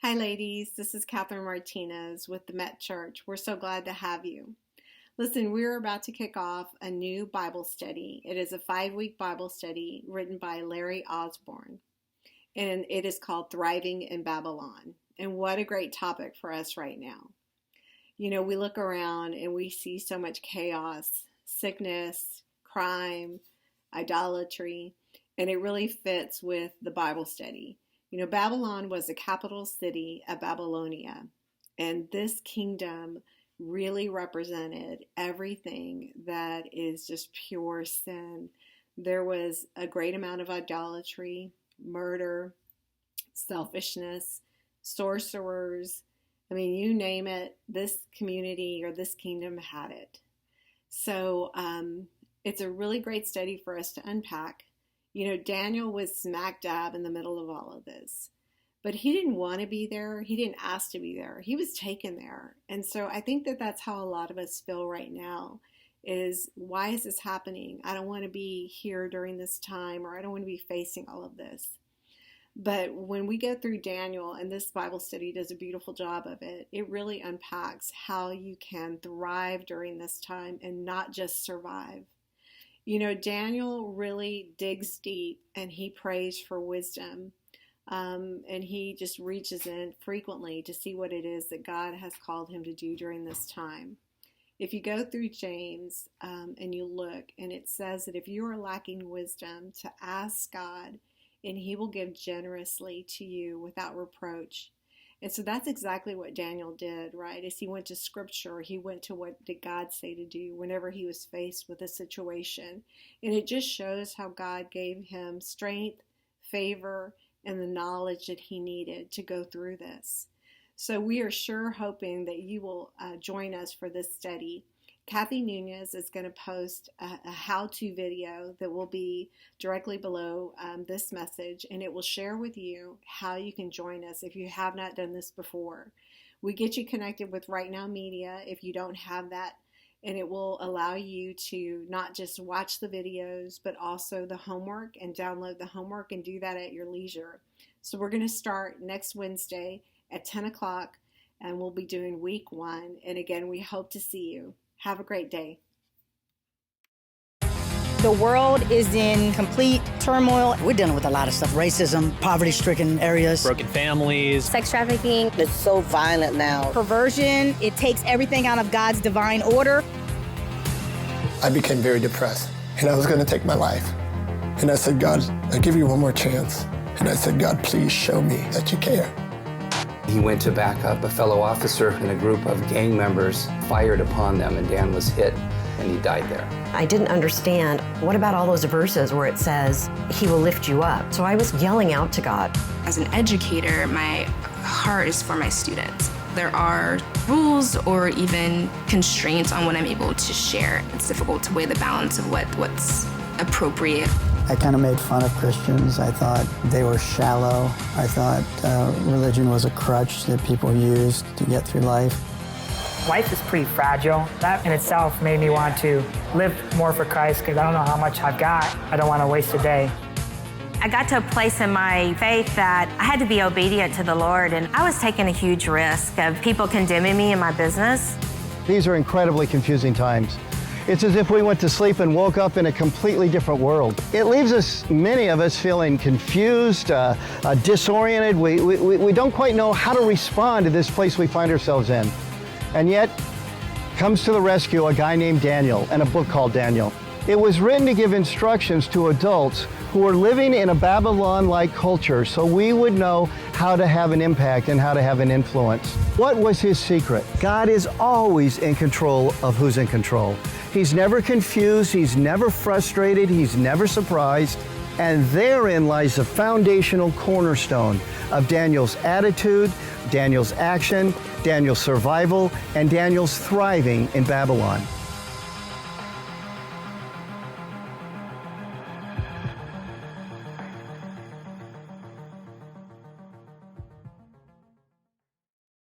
Hi, ladies. This is Catherine Martinez with the Met Church. We're so glad to have you. Listen, we're about to kick off a new Bible study. It is a 5-week Bible study written by Larry Osborne, and it is called Thriving in Babylon. And what a great topic for us right now. You know, we look around and we see so much chaos, sickness, crime, idolatry, and it really fits with the Bible study. You know, Babylon was the capital city of Babylonia, and this kingdom really represented everything that is just pure sin. There was a great amount of idolatry, murder, selfishness, sorcerers. I mean, you name it, this community or this kingdom had it. So it's a really great study for us to unpack. You know, Daniel was smack dab in the middle of all of this, but he didn't want to be there. He didn't ask to be there. He was taken there. And so I think that that's how a lot of us feel right now is, why is this happening? I don't want to be here during this time, or I don't want to be facing all of this. But when we go through Daniel, and this Bible study does a beautiful job of it, it really unpacks how you can thrive during this time and not just survive. You know, Daniel really digs deep and he prays for wisdom. And he just reaches in frequently to see what it is that God has called him to do during this time. If you go through James and you look, and it says that if you are lacking wisdom, to ask God, and he will give generously to you without reproach. And so that's exactly what Daniel did, right? As he went to scripture, he went to what did God say to do whenever he was faced with a situation. And it just shows how God gave him strength, favor, and the knowledge that he needed to go through this. So we are sure hoping that you will join us for this study. Kathy Nunez is going to post a how-to video that will be directly below this message, and it will share with you how you can join us if you have not done this before. We get you connected with Right Now Media if you don't have that, and it will allow you to not just watch the videos, but also the homework, and download the homework and do that at your leisure. So we're going to start next Wednesday at 10 o'clock, and we'll be doing week 1. And again, we hope to see you. Have a great day. The world is in complete turmoil. We're dealing with a lot of stuff, racism, poverty-stricken areas. Broken families. Sex trafficking. It's so violent now. Perversion. It takes everything out of God's divine order. I became very depressed, and I was going to take my life. And I said, God, I give you one more chance. And I said, God, please show me that you care. He went to back up a fellow officer, and a group of gang members fired upon them, and Dan was hit, and he died there. I didn't understand, what about all those verses where it says, he will lift you up? So I was yelling out to God. As an educator, my heart is for my students. There are rules or even constraints on what I'm able to share. It's difficult to weigh the balance of what's appropriate. I kind of made fun of Christians. I thought they were shallow. I thought religion was a crutch that people used to get through life. Life is pretty fragile. That in itself made me want to live more for Christ, because I don't know how much I've got. I don't want to waste a day. I got to a place in my faith that I had to be obedient to the Lord, and I was taking a huge risk of people condemning me in my business. These are incredibly confusing times. It's as if we went to sleep and woke up in a completely different world. It leaves us, many of us, feeling confused, disoriented. We don't quite know how to respond to this place we find ourselves in. And yet, comes to the rescue a guy named Daniel and a book called Daniel. It was written to give instructions to adults who are living in a Babylon-like culture, so we would know how to have an impact and how to have an influence. What was his secret? God is always in control of who's in control. He's never confused, he's never frustrated, he's never surprised, and therein lies the foundational cornerstone of Daniel's attitude, Daniel's action, Daniel's survival, and Daniel's thriving in Babylon.